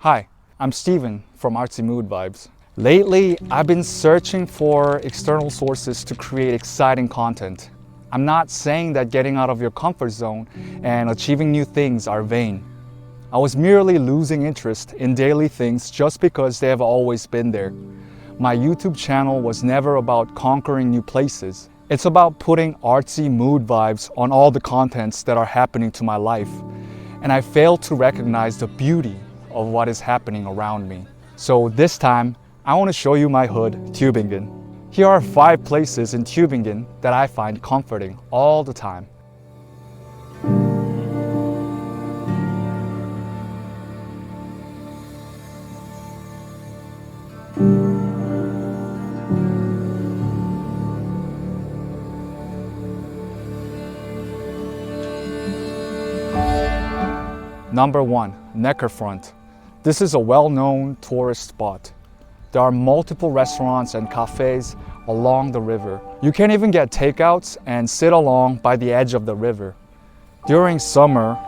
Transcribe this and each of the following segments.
Hi, I'm Steven from Artsy Mood Vibes. Lately, I've been searching for external sources to create exciting content. I'm not saying that getting out of your comfort zone and achieving new things are vain. I was merely losing interest in daily things just because they have always been there. My YouTube channel was never about conquering new places. It's about putting artsy mood vibes on all the contents that are happening to my life. And I failed to recognize the beauty of what is happening around me. So this time, I want to show you my hood, Tübingen. Here are 5 places in Tübingen that I find comforting all the time. Number 1, Neckarfront. This is a well-known tourist spot. There are multiple restaurants and cafes along the river. You can even get takeouts and sit along by the edge of the river. During summer,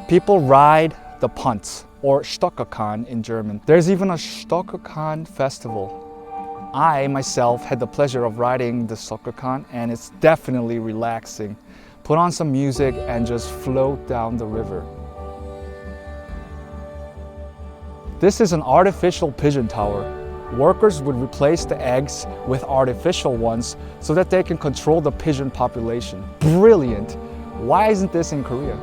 people ride the Punt, or Stockerkahn in German. There's even a Stockerkahn festival. I myself had the pleasure of riding the Stockerkahn, and it's definitely relaxing. Put on some music and just float down the river. This is an artificial pigeon tower. Workers would replace the eggs with artificial ones so that they can control the pigeon population. Brilliant! Why isn't this in Korea?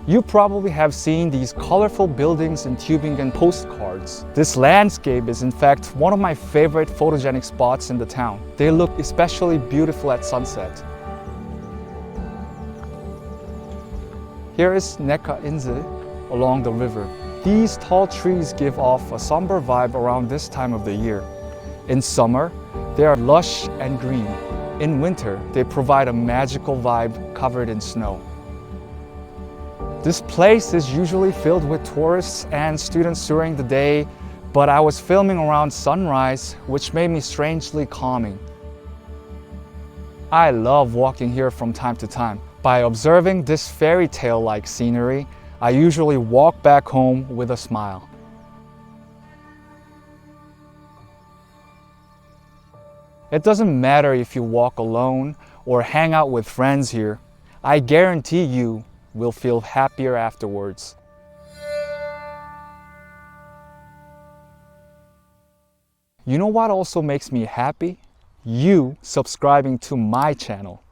You probably have seen these colorful buildings in Tübingen postcards. This landscape is in fact one of my favorite photogenic spots in the town. They look especially beautiful at sunset. Here is Neckar along the river. These tall trees give off a somber vibe around this time of the year. In summer, they are lush and green. In winter, they provide a magical vibe covered in snow. This place is usually filled with tourists and students during the day, but I was filming around sunrise, which made me strangely calming. I love walking here from time to time. By observing this fairy tale-like scenery, I usually walk back home with a smile. It doesn't matter if you walk alone or hang out with friends here. I guarantee you will feel happier afterwards. You know what also makes me happy? You subscribing to my channel.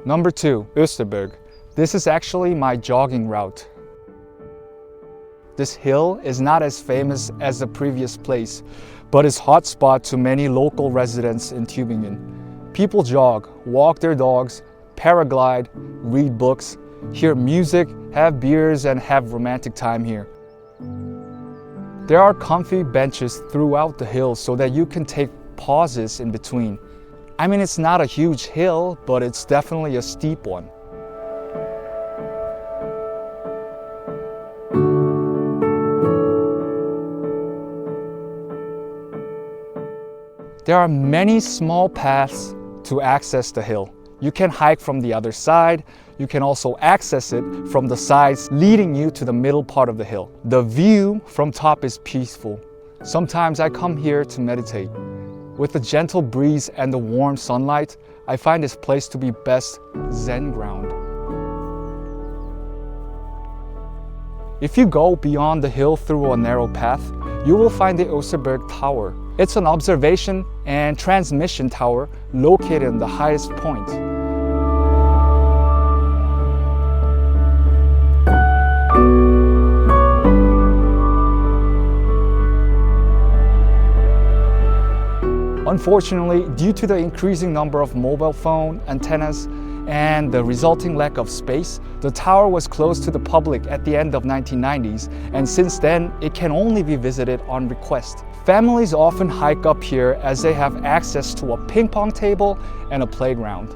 Number 2, Österberg. This is actually my jogging route. This hill is not as famous as the previous place, but is hotspot to many local residents in Tübingen. People jog, walk their dogs, paraglide, read books, hear music, have beers, and have romantic time here. There are comfy benches throughout the hill so that you can take pauses in between. I mean, it's not a huge hill, but it's definitely a steep one. There are many small paths to access the hill. You can hike from the other side. You can also access it from the sides leading you to the middle part of the hill. The view from top is peaceful. Sometimes I come here to meditate. With the gentle breeze and the warm sunlight, I find this place to be best Zen ground. If you go beyond the hill through a narrow path, you will find the Österberg Tower. It's an observation and transmission tower located in the highest point. Unfortunately, due to the increasing number of mobile phone antennas and the resulting lack of space, the tower was closed to the public at the end of 1990s, and since then, it can only be visited on request. Families often hike up here as they have access to a ping pong table and a playground.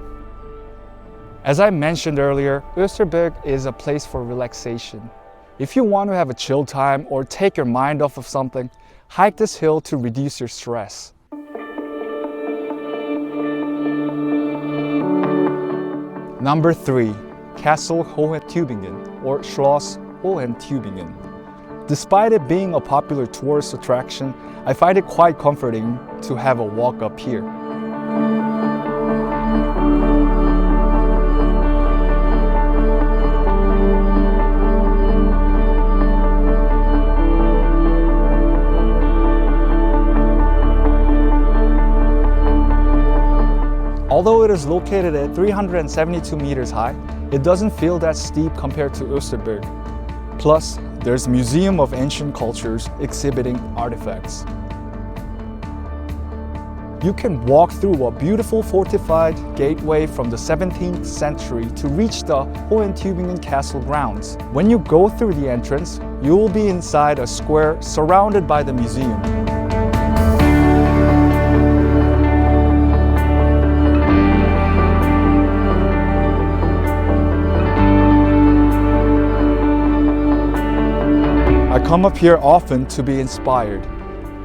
As I mentioned earlier, Österberg is a place for relaxation. If you want to have a chill time or take your mind off of something, hike this hill to reduce your stress. Number 3. Castle Hohentübingen or Schloss Hohentübingen. Despite it being a popular tourist attraction, I find it quite comforting to have a walk up here. Although it is located at 372 meters high, it doesn't feel that steep compared to Österberg. Plus, there's a museum of ancient cultures exhibiting artifacts. You can walk through a beautiful fortified gateway from the 17th century to reach the Hohentübingen castle grounds. When you go through the entrance, you will be inside a square surrounded by the museum. I come up here often to be inspired.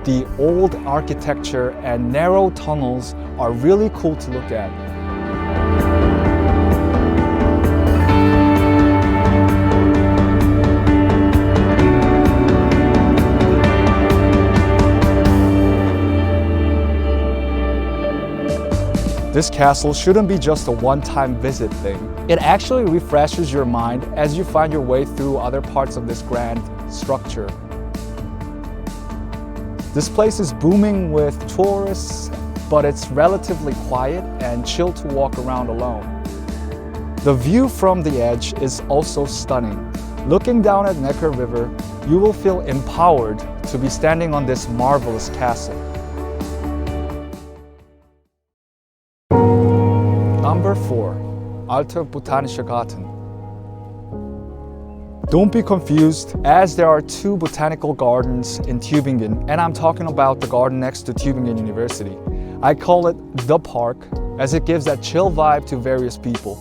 The old architecture and narrow tunnels are really cool to look at. This castle shouldn't be just a one-time visit thing. It actually refreshes your mind as you find your way through other parts of this grand structure. This place is booming with tourists, but it's relatively quiet and chill to walk around alone. The view from the edge is also stunning. Looking down at Neckar River, you will feel empowered to be standing on this marvelous castle. Number 4. Alter Botanischer Garten. Don't be confused, as there are 2 botanical gardens in Tübingen, and I'm talking about the garden next to Tübingen University. I call it the park, as it gives that chill vibe to various people.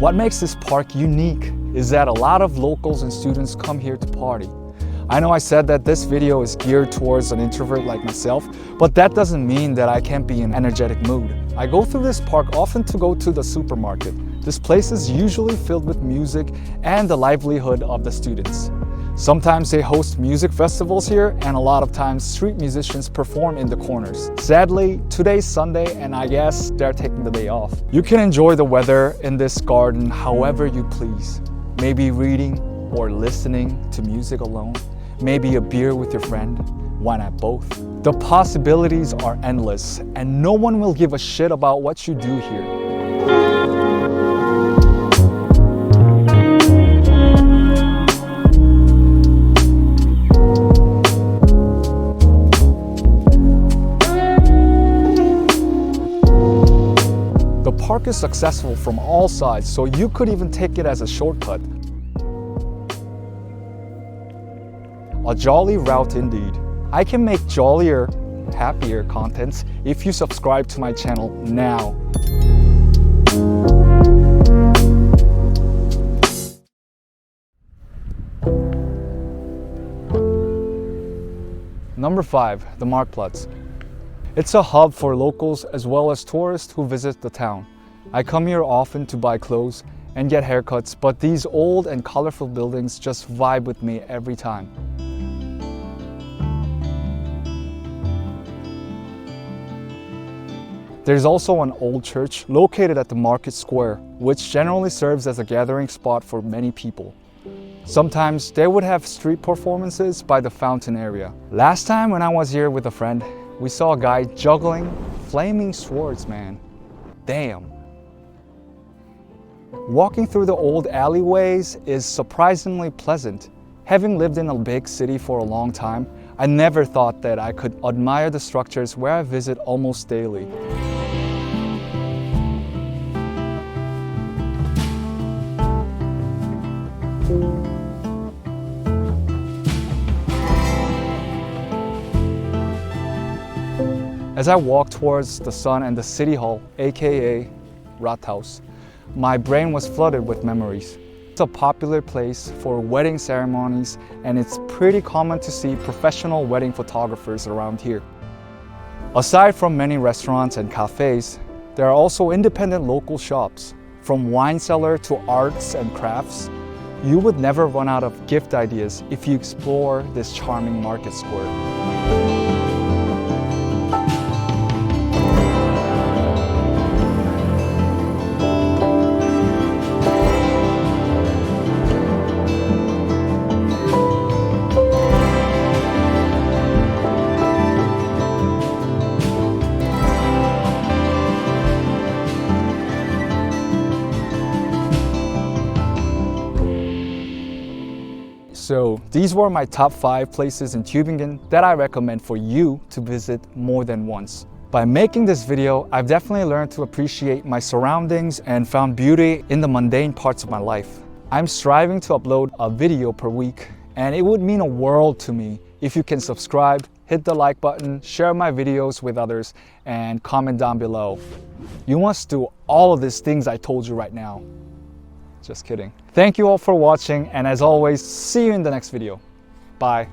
What makes this park unique is that a lot of locals and students come here to party. I know I said that this video is geared towards an introvert like myself, but that doesn't mean that I can't be in an energetic mood. I go through this park often to go to the supermarket. This place is usually filled with music and the livelihood of the students. Sometimes they host music festivals here, and a lot of times street musicians perform in the corners. Sadly, today's Sunday and I guess they're taking the day off. You can enjoy the weather in this garden however you please. Maybe reading or listening to music alone. Maybe a beer with your friend. Why not both? The possibilities are endless, and no one will give a shit about what you do here. The park is accessible from all sides, so you could even take it as a shortcut. A jolly route indeed. I can make jollier, happier contents if you subscribe to my channel now. Number 5, the Marktplatz. It's a hub for locals as well as tourists who visit the town. I come here often to buy clothes and get haircuts, but these old and colorful buildings just vibe with me every time. There's also an old church located at the market square, which generally serves as a gathering spot for many people. Sometimes they would have street performances by the fountain area. Last time when I was here with a friend, we saw a guy juggling flaming swords, man. Damn. Walking through the old alleyways is surprisingly pleasant. Having lived in a big city for a long time, I never thought that I could admire the structures where I visit almost daily. As I walked towards the sun and the city hall, aka Rathaus, my brain was flooded with memories. It's a popular place for wedding ceremonies, and it's pretty common to see professional wedding photographers around here. Aside from many restaurants and cafes, there are also independent local shops. From wine cellar to arts and crafts, you would never run out of gift ideas if you explore this charming market square. So these were my top 5 places in Tübingen that I recommend for you to visit more than once. By making this video, I've definitely learned to appreciate my surroundings and found beauty in the mundane parts of my life. I'm striving to upload a video per week, and it would mean a world to me if you can subscribe, hit the like button, share my videos with others, and comment down below. You must do all of these things I told you right now. Just kidding. Thank you all for watching, and as always, see you in the next video. Bye.